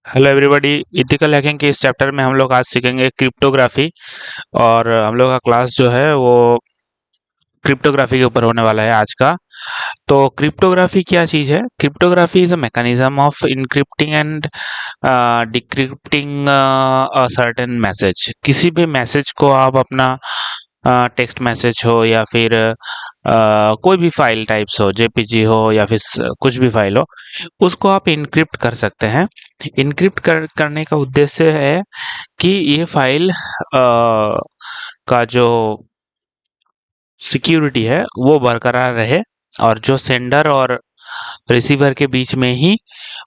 Hello everybody. Ethical hacking के इस chapter में हम लोग आज सीखेंगे क्रिप्टोग्राफी। और हम लोग का क्लास जो है वो क्रिप्टोग्राफी के ऊपर होने वाला है आज का। तो क्रिप्टोग्राफी क्या चीज़ है? Cryptography is a mechanism of encrypting and decrypting a certain message. किसी भी मैसेज को आप अपना टेक्स्ट मैसेज हो या फिर कोई भी फाइल टाइप्स हो, जेपीजी हो या फिर कुछ भी फाइल हो, उसको आप इनक्रिप्ट कर सकते हैं। इनक्रिप्ट करने का उद्देश्य है कि ये फाइल का जो सिक्योरिटी है वो बरकरार रहे और जो सेंडर और रिसीवर के बीच में ही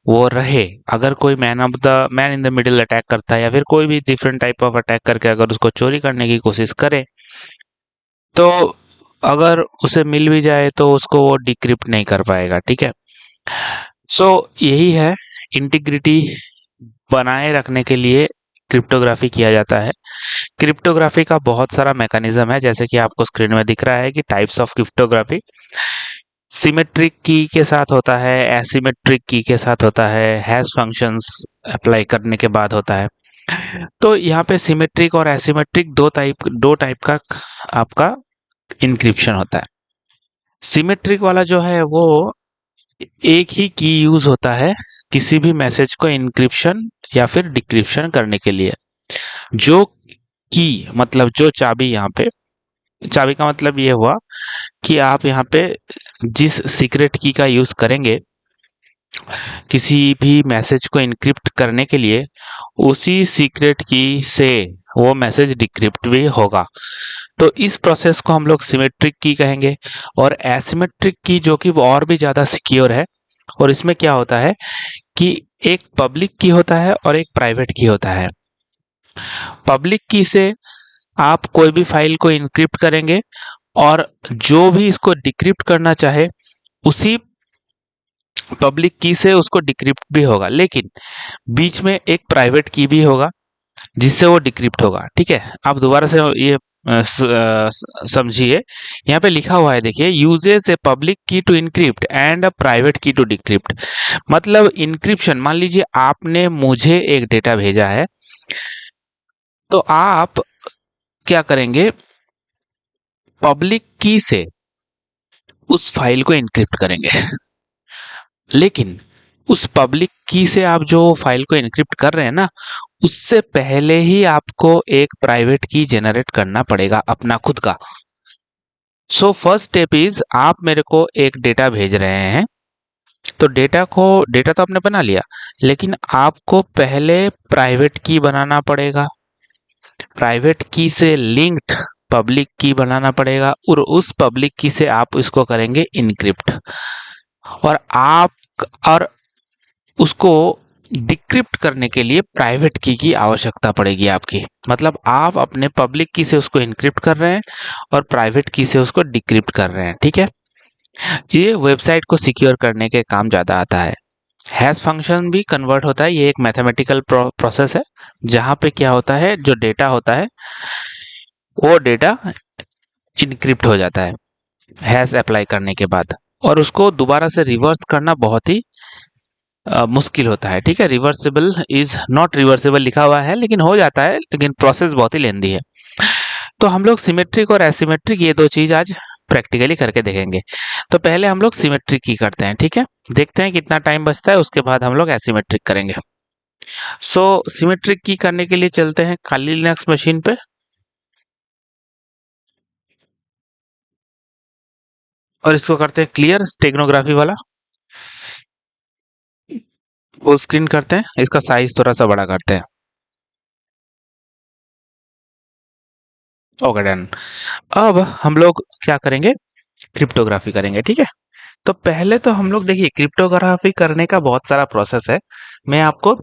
वो रहे। अगर कोई man in the middle attack करता है या फिर कोई भी डिफरेंट टाइप ऑफ अटैक करके अगर उसको चोरी करने की कोशिश करे, तो अगर उसे मिल भी जाए तो उसको वो डिक्रिप्ट नहीं कर पाएगा। ठीक है। सो यही है, इंटीग्रिटी बनाए रखने के लिए क्रिप्टोग्राफी किया जाता है। क्रिप्टोग्राफी का बहुत सारा मैकेनिज्म है, जैसे कि आपको स्क्रीन में दिख रहा है कि टाइप्स ऑफ क्रिप्टोग्राफी। सिमेट्रिक की के साथ होता है, एसिमेट्रिक की के साथ होता है, हैश फंक्शंस अप्लाई करने के बाद होता है। तो यहाँ पे सिमेट्रिक और एसिमेट्रिक दो टाइप का आपका इंक्रिप्शन होता है। सिमेट्रिक वाला जो है वो एक ही की यूज होता है किसी भी मैसेज को इंक्रिप्शन या फिर डिक्रिप्शन करने के लिए। जो की मतलब जो चाबी, यहाँ पे चाबी का मतलब ये हुआ कि आप यहाँ पे जिस सीक्रेट की का यूज करेंगे किसी भी मैसेज को इनक्रिप्ट करने के लिए, उसी सीक्रेट की से वो मैसेज डिक्रिप्ट भी होगा। तो इस प्रोसेस को हम लोग सिमेट्रिक की कहेंगे। और एसिमेट्रिक की जो कि और भी ज़्यादा सिक्योर है, और इसमें क्या होता है कि एक पब्लिक की होता है और एक प्राइवेट की होता है। पब्लिक की से आप कोई भी फाइल को इनक्रिप्ट करेंगे और जो भी इसको डिक्रिप्ट करना चाहे उसी पब्लिक की से उसको डिक्रिप्ट भी होगा, लेकिन बीच में एक प्राइवेट की भी होगा जिससे वो डिक्रिप्ट होगा। ठीक है। आप दोबारा से ये समझिए, यहाँ पे लिखा हुआ है, देखिए, uses a public key to encrypt and a private key to decrypt. मतलब इनक्रिप्शन, मान लीजिए आपने मुझे एक डेटा भेजा है, तो आप क्या करेंगे, पब्लिक की से उस फाइल को इनक्रिप्ट करेंगे। लेकिन उस पब्लिक की से आप जो फाइल को इनक्रिप्ट कर रहे हैं ना, उससे पहले ही आपको एक प्राइवेट की जनरेट करना पड़ेगा अपना खुद का। सो फर्स्ट स्टेप इज, आप मेरे को एक डेटा भेज रहे हैं, तो डेटा तो आपने बना लिया, लेकिन आपको पहले प्राइवेट की बनाना पड़ेगा। प्राइवेट की से लिंक्ड पब्लिक की बनाना पड़ेगा और उस पब्लिक की से आप इसको करेंगे इनक्रिप्ट। और आप और उसको डिक्रिप्ट करने के लिए प्राइवेट की आवश्यकता पड़ेगी आपकी। मतलब आप अपने पब्लिक की से उसको इनक्रिप्ट कर रहे हैं और प्राइवेट की से उसको डिक्रिप्ट कर रहे हैं। ठीक है। ये वेबसाइट को सिक्योर करने के काम ज़्यादा आता है। हैश फंक्शन भी कन्वर्ट होता है, ये एक मैथमेटिकल प्रोसेस है जहाँ पे क्या होता है, जो डेटा होता है वो डेटा इनक्रिप्ट हो जाता है हैश अप्लाई करने के बाद, और उसको दोबारा से रिवर्स करना बहुत ही मुश्किल होता है। ठीक है। रिवर्सिबल इज नॉट रिवर्सिबल लिखा हुआ है, लेकिन हो जाता है, लेकिन प्रोसेस बहुत ही लेंदी है। तो हम लोग सिमेट्रिक और एसिमेट्रिक ये दो चीज आज प्रैक्टिकली करके देखेंगे। तो पहले हम लोग सिमेट्रिक की करते हैं। ठीक है। देखते हैं कितना टाइम बचता है, उसके बाद हम लोग एसिमेट्रिक करेंगे। सो सिमेट्रिक की करने के लिए चलते हैं खाली लिनक्स मशीन पे, और इसको करते हैं क्लियर स्टेगनोग्राफी वाला। फुल स्क्रीन करते हैं, इसका साइज थोड़ा सा बड़ा करते हैं। Okay, done. अब हम लोग क्या करेंगे, क्रिप्टोग्राफी करेंगे। ठीक है। तो पहले तो हम लोग देखिए, क्रिप्टोग्राफी करने का बहुत सारा प्रोसेस है। मैं आपको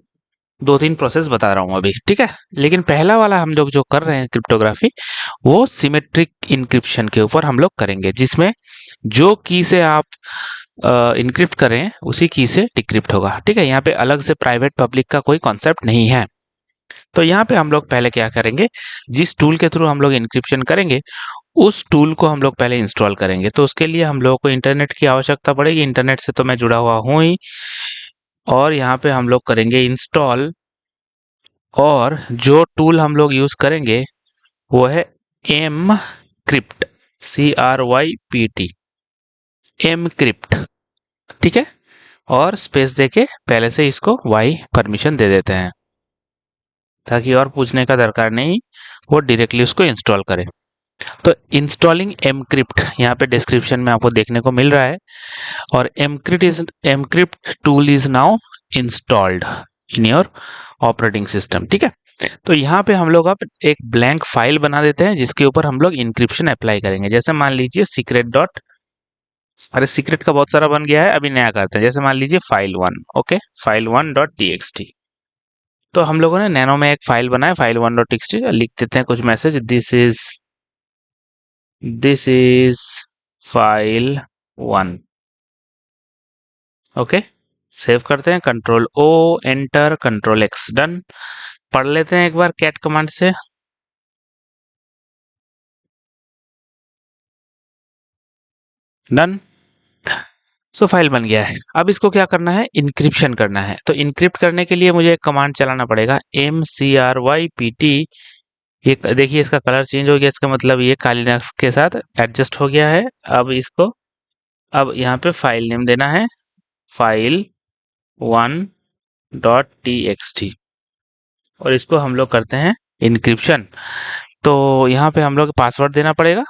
दो तीन प्रोसेस बता रहा हूँ अभी। ठीक है। लेकिन पहला वाला हम लोग जो कर रहे हैं क्रिप्टोग्राफी, वो सिमेट्रिक इंक्रिप्शन के ऊपर हम लोग करेंगे, जिसमें जो की से आप इनक्रिप्ट करें उसी की से डिक्रिप्ट होगा। ठीक है। यहाँ पे अलग से प्राइवेट पब्लिक का कोई कॉन्सेप्ट नहीं है। तो यहाँ पे हम लोग पहले क्या करेंगे, जिस टूल के थ्रू हम लोग इंक्रिप्शन करेंगे उस टूल को हम लोग पहले इंस्टॉल करेंगे। तो उसके लिए हम लोगों को इंटरनेट की आवश्यकता पड़ेगी। इंटरनेट से तो मैं जुड़ा हुआ हूँ ही, और यहाँ पे हम लोग करेंगे इंस्टॉल, और जो टूल हम लोग यूज करेंगे वो है mcrypt, CRYPT, mcrypt. ठीक है, और स्पेस देके पहले से इसको वाई परमिशन दे देते हैं, ताकि और पूछने का दरकार नहीं, वो डायरेक्टली उसको इंस्टॉल करे। तो इंस्टॉलिंग एमक्रिप्ट यहाँ पे डिस्क्रिप्शन में आपको देखने को मिल रहा है, और mcrypt tool is now installed in your operating system. ठीक है, तो यहाँ पे हम लोग अब एक ब्लैंक फाइल बना देते हैं जिसके ऊपर हम लोग इंक्रिप्शन अप्लाई करेंगे। जैसे मान लीजिए सीक्रेट डॉट, अरे सीक्रेट का बहुत सारा बन गया है, अभी नया करते हैं। जैसे मान लीजिए file one, okay, file one dot T. तो हम लोगों ने नैनो में एक फाइल बनाया, फाइल वन डॉट टी, लिख देते हैं कुछ message, this is file one. Okay, save करते हैं, control O, enter, control X, done. पढ़ लेते हैं एक बार कैट कमांड से, डन। सो फाइल बन गया है। अब इसको क्या करना है, इंक्रिप्शन करना है। तो इंक्रिप्ट करने के लिए मुझे एक कमांड चलाना पड़ेगा, MCRYPT। ये देखिए इसका कलर चेंज हो गया, इसका मतलब ये काली नक्श के साथ एडजस्ट हो गया है। अब इसको, अब यहाँ पे फाइल नेम देना है, फाइल वन डॉट टी, और इसको हम लोग करते हैं इंक्रिप्शन। तो यहाँ पे हम लोग पासवर्ड देना पड़ेगा,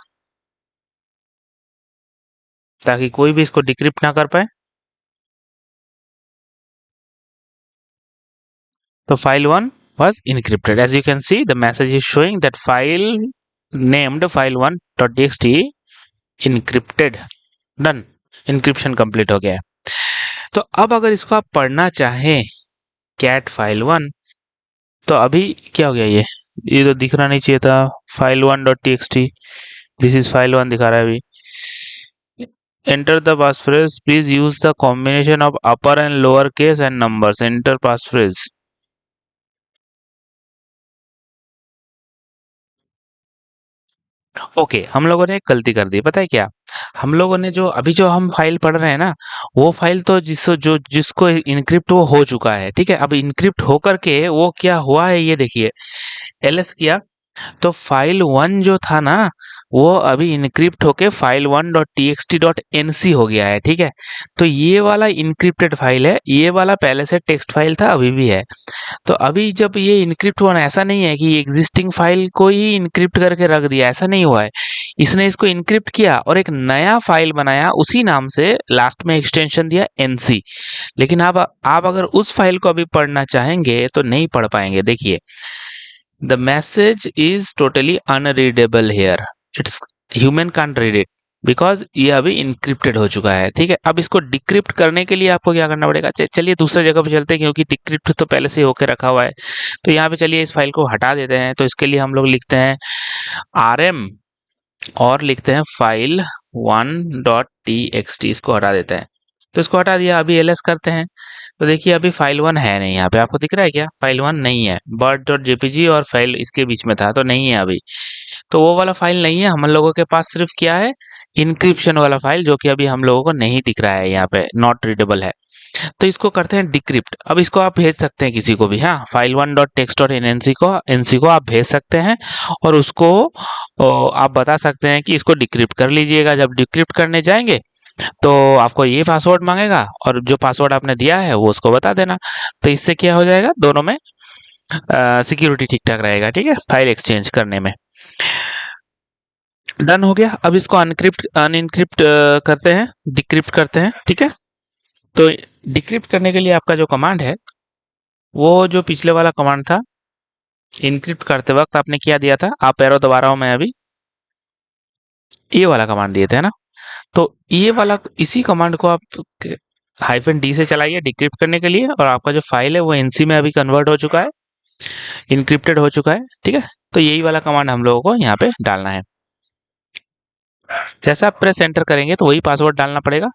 ताकि कोई भी इसको डिक्रिप्ट ना कर पाए। तो file one was encrypted. As you can see, the message is showing that file named file1.txt encrypted. Done. Encryption complete हो गया है। तो अब अगर इसको आप पढ़ना चाहें, कैट फाइल वन, तो अभी क्या हो गया, ये तो दिखना नहीं चाहिए था, file one dot T X T, this is file one दिखा रहा है अभी। Enter the pass phrase, please use the combination of upper and lower case and numbers, enter pass phrase. Okay, हम लोगों ने एक गलती कर दी, पता है क्या? हम लोगों ने जो अभी जो हम फाइल पढ़ रहे हैं ना, वो फाइल तो जिसको इनक्रिप्ट वो हो चुका है। ठीक है, अब इनक्रिप्ट होकर के वो क्या हुआ है, ये देखिए, एलएस किया, तो फाइल वन जो था ना, वो अभी इनक्रिप्ट होके file one dot T X T dot N C हो गया है। ठीक है, तो ये वाला इनक्रिप्टेड फाइल है, ये वाला पहले से टेक्स्ट फाइल था, अभी भी है। तो अभी जब ये इनक्रिप्ट हुआ ना, ऐसा नहीं है कि एग्जिस्टिंग फाइल को ही इनक्रिप्ट करके रख दिया, ऐसा नहीं हुआ है। इसने इसको इनक्रिप्ट किया और एक नया फाइल बनाया, उसी नाम से लास्ट में एक्सटेंशन दिया एनसी। लेकिन आप अगर उस फाइल को अभी पढ़ना चाहेंगे तो नहीं पढ़ पाएंगे। देखिए, the message is totally unreadable here, it's human can't read it, because ये अभी इनक्रिप्टेड हो चुका है। ठीक है, अब इसको डिक्रिप्ट करने के लिए आपको क्या करना पड़ेगा, चलिए दूसरे जगह पे चलते हैं, क्योंकि डिक्रिप्ट तो पहले से होके रखा हुआ है। तो यहाँ पे चलिए इस फाइल को हटा देते हैं। तो इसके लिए हम लोग लिखते हैं rm, और लिखते हैं file one dot T X T, इसको हटा देते हैं। तो इसको हटा दिया, अभी एलएस करते हैं। तो देखिए अभी फाइल वन है नहीं, यहाँ पे आपको दिख रहा है क्या, फाइल वन नहीं है, बर्ड डॉट जेपीजी और फाइल इसके बीच में था, तो नहीं है अभी। तो वो वाला फाइल नहीं है, हम लोगों के पास सिर्फ क्या है, इंक्रिप्शन वाला फाइल, जो कि अभी हम लोगों को नहीं दिख रहा है, यहाँ पे नॉट रीडेबल है। तो इसको करते हैं डिक्रिप्ट। अब इसको आप भेज सकते हैं किसी को भी, हाँ, file one dot text dot NC को आप भेज सकते हैं, और उसको आप बता सकते हैं कि इसको डिक्रिप्ट कर लीजिएगा। जब डिक्रिप्ट करने जाएंगे तो आपको ये पासवर्ड मांगेगा, और जो पासवर्ड आपने दिया है वो उसको बता देना। तो इससे क्या हो जाएगा, दोनों में सिक्योरिटी ठीक ठाक रहेगा। ठीक है, फाइल एक्सचेंज करने में। डन हो गया। अब इसको अनइनक्रिप्ट करते हैं, डिक्रिप्ट करते हैं। ठीक है, तो डिक्रिप्ट करने के लिए आपका जो कमांड है, वो जो पिछले वाला कमांड था, इनक्रिप्ट करते वक्त आपने क्या दिया था, आप एरो दबा रहा हूं मैं अभी, ये वाला कमांड दिए थे ना। तो ये वाला, इसी कमांड को आप -d से चलाइए डिक्रिप्ट करने के लिए, और आपका जो फाइल है वो एनसी में अभी कन्वर्ट हो चुका है, इनक्रिप्टेड हो चुका है। ठीक है, तो यही वाला कमांड हम लोगों को यहाँ पे डालना है। जैसे आप प्रेस एंटर करेंगे तो वही पासवर्ड डालना पड़ेगा।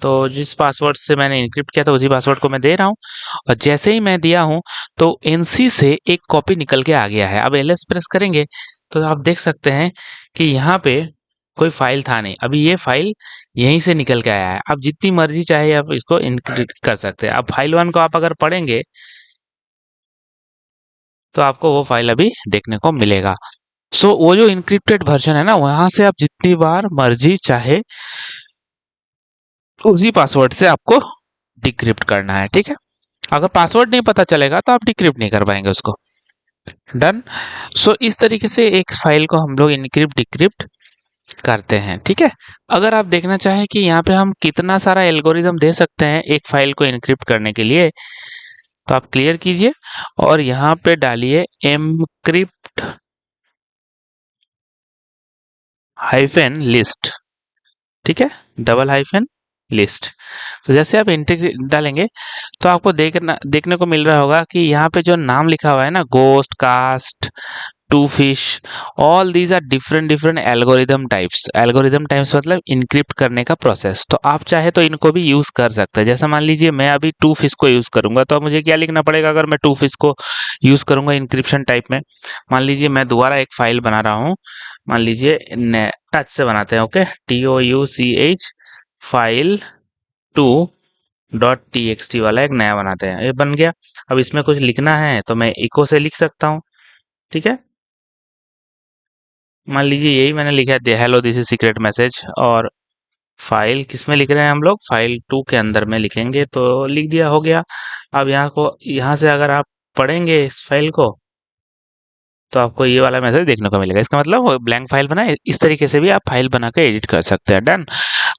तो जिस पासवर्ड से मैंने इनक्रिप्ट किया था उसी पासवर्ड को मैं दे रहा हूँ, और जैसे ही मैं दिया हूँ तो एनसी से एक कॉपी निकल के आ गया है। अब एलएस प्रेस करेंगे तो आप देख सकते हैं कि यहाँ पे कोई फाइल था नहीं, अभी ये फाइल यहीं से निकल के आया है। अब जितनी मर्जी चाहे आप इसको इनक्रिप्ट कर सकते हैं। अब फाइल 1 को आप अगर पढ़ेंगे तो आपको वो फाइल अभी देखने को मिलेगा। सो वो जो इनक्रिप्टेड वर्जन है ना, वहां से आप जितनी बार मर्जी चाहे उसी पासवर्ड से आपको डिक्रिप्ट करना है, ठीक है। अगर पासवर्ड नहीं पता चलेगा तो आप डिक्रिप्ट नहीं कर पाएंगे उसको। डन। सो इस तरीके से एक फाइल को हम लोग इनक्रिप्ट डिक्रिप्ट करते हैं, ठीक है। अगर आप देखना चाहें कि यहाँ पे हम कितना सारा एल्गोरिदम दे सकते हैं एक फाइल को इनक्रिप्ट करने के लिए, तो आप क्लियर कीजिए और यहाँ पे डालिए एमक्रिप्ट हाइफन लिस्ट, ठीक है, डबल हाइफन लिस्ट। तो जैसे आप एंट्री डालेंगे तो आपको देखने को मिल रहा होगा कि यहाँ पे जो नाम लिखा हुआ है ना, GOST, CAST, Twofish, all these are different different algorithm types मतलब इनक्रिप्ट करने का प्रोसेस। तो आप चाहे तो इनको भी यूज कर सकते हैं। जैसे मान लीजिए मैं अभी टू फिश को यूज करूंगा, तो अब मुझे क्या लिखना पड़ेगा अगर मैं टू फिश को यूज करूंगा इंक्रिप्शन टाइप में। मान लीजिए मैं दोबारा एक फाइल बना रहा हूँ, मान लीजिए टच से बनाते हैं, ओके, TOUCH फाइल 2.txt वाला एक नया बनाते हैं। ये बन गया। अब इसमें कुछ लिखना है तो मैं इको से लिख सकता हूँ, ठीक है। मान लीजिए यही मैंने लिखा है, hello this is secret message, और फाइल किस में लिख रहे हैं हम लोग, फाइल 2 के अंदर में लिखेंगे, तो लिख दिया, हो गया। अब यहाँ से अगर आप पढ़ेंगे इस फाइल को तो आपको ये वाला मैसेज देखने को मिलेगा। इसका मतलब वो ब्लैंक फाइल बनाए, इस तरीके से भी आप फाइल बना के एडिट कर सकते हैं। डन।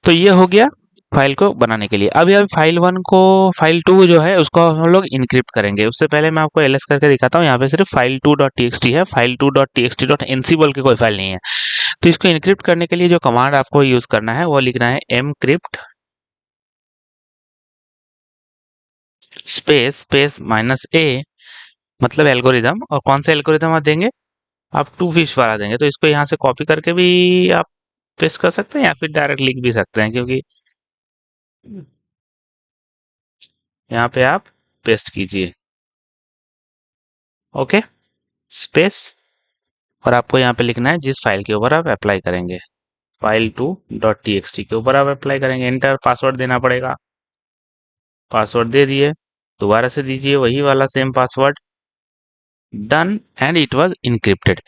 तो ये हो गया फाइल को बनाने के लिए। अभी फाइल 1 को, फाइल 2 जो है उसको हम लोग इनक्रिप्ट करेंगे। उससे पहले मैं आपको एलएस करके दिखाता हूँ। यहाँ पे सिर्फ फाइल 2.txt है, फाइल 2.txt.nc बोल के कोई फाइल नहीं है। तो इसको इनक्रिप्ट करने के लिए जो कमांड आपको यूज करना है वो लिखना है mcrypt स्पेस स्पेस -a, मतलब एल्गोरिदम। और कौन सा एल्गोरिदम आप देंगे, आप टू फिश वाला देंगे। तो इसको यहाँ से कॉपी करके भी आप पेस्ट कर सकते हैं या फिर डायरेक्ट लिख भी सकते हैं, क्योंकि यहाँ पे आप पेस्ट कीजिए, ओके, स्पेस, और आपको यहाँ पे लिखना है जिस फाइल के ऊपर आप अप्लाई करेंगे, फाइल 2.txt के ऊपर आप अप्लाई करेंगे। एंटर, पासवर्ड देना पड़ेगा, पासवर्ड दे दिए, दोबारा से दीजिए वही वाला same password. Done, and it was encrypted,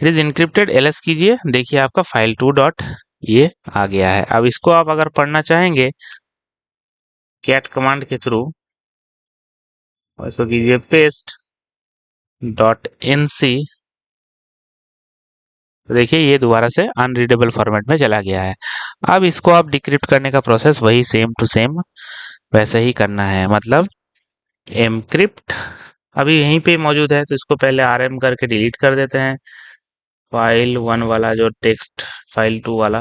it is encrypted. LS कीजिए, देखिए आपका फाइल 2 डॉट ये आ गया है। अब इसको आप अगर पढ़ना चाहेंगे कैट कमांड के थ्रू, इसको कीजिए पेस्ट डॉट एनसी, देखिए ये दोबारा से अनरीडेबल फॉर्मेट में चला गया है। अब इसको आप डिक्रिप्ट करने का प्रोसेस वही सेम टू सेम वैसे ही करना है, मतलब एमक्रिप्ट अभी यहीं पे मौजूद है, तो इसको पहले आरएम करके डिलीट कर देते हैं, फाइल 1 वाला जो टेक्स्ट, फाइल 2 वाला,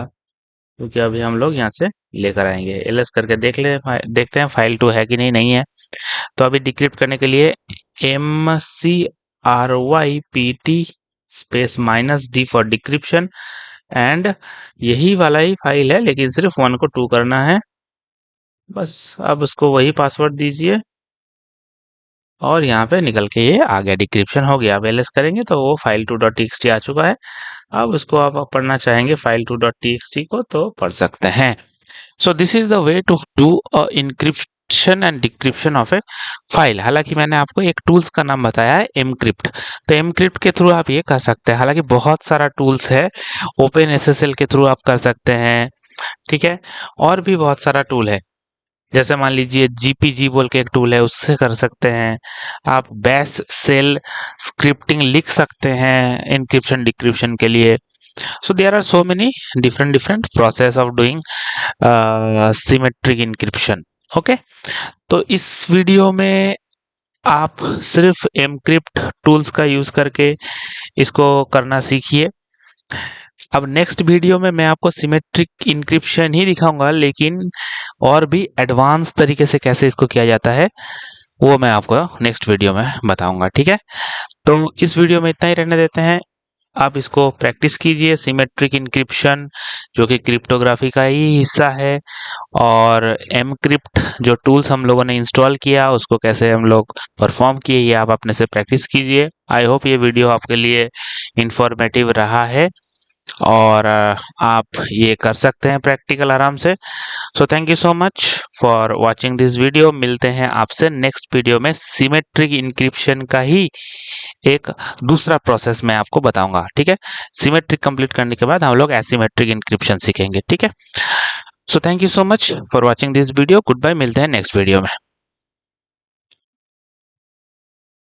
क्योंकि अभी हम लोग यहाँ से लेकर आएंगे। एलएस करके देखते हैं फाइल 2 है कि नहीं, नहीं है। तो अभी डिक्रिप्ट करने के लिए mcrypt space -d for decryption, and यही वाला ही फाइल है लेकिन सिर्फ 1 को 2 करना है बस। अब उसको वही पासवर्ड दीजिए और यहाँ पे निकल के ये आ गया, डिक्रिप्शन हो गया। अब एलएस करेंगे तो वो फाइल 2.txt आ चुका है। अब उसको आप पढ़ना चाहेंगे फाइल 2.txt को तो पढ़ सकते हैं। So this is the way to do encryption and decryption of a file. हालांकि मैंने आपको एक टूल्स का नाम बताया है एमक्रिप्ट, तो एमक्रिप्ट के थ्रू आप ये कर सकते हैं। हालांकि बहुत सारा टूल्स है, ओपन एसएसएल के थ्रू आप कर सकते हैं, ठीक है, और भी बहुत सारा टूल है। जैसे मान लीजिए जीपीजी बोल के एक टूल है, उससे कर सकते हैं। आप बैश सेल स्क्रिप्टिंग लिख सकते हैं इंक्रिप्शन डिक्रिप्शन के लिए। So there are so many different different process of doing symmetric encryption, okay. तो इस वीडियो में आप सिर्फ एमक्रिप्ट टूल्स का यूज करके इसको करना सीखिए। अब नेक्स्ट वीडियो में मैं आपको सिमेट्रिक इंक्रिप्शन ही दिखाऊंगा, लेकिन और भी एडवांस तरीके से कैसे इसको किया जाता है वो मैं आपको नेक्स्ट वीडियो में बताऊंगा, ठीक है। तो इस वीडियो में इतना ही रहने देते हैं। आप इसको प्रैक्टिस कीजिए, सिमेट्रिक इंक्रिप्शन जो कि क्रिप्टोग्राफी का ही हिस्सा है, और एमक्रिप्ट जो टूल्स हम लोगों ने इंस्टॉल किया उसको कैसे हम लोग परफॉर्म किए, ये आप अपने से प्रैक्टिस कीजिए। आई होप ये वीडियो आपके लिए इंफॉर्मेटिव रहा है। और आप ये कर सकते हैं प्रैक्टिकल आराम से। सो thank you so much for watching this video. मिलते हैं आपसे नेक्स्ट वीडियो में। सिमेट्रिक इंक्रिप्शन का ही एक दूसरा प्रोसेस मैं आपको बताऊंगा, ठीक है। सिमेट्रिक कंप्लीट करने के बाद हम लोग एसिमेट्रिक इंक्रिप्शन सीखेंगे, ठीक है। So thank you so much for watching this video. Goodbye, मिलते हैं नेक्स्ट वीडियो में।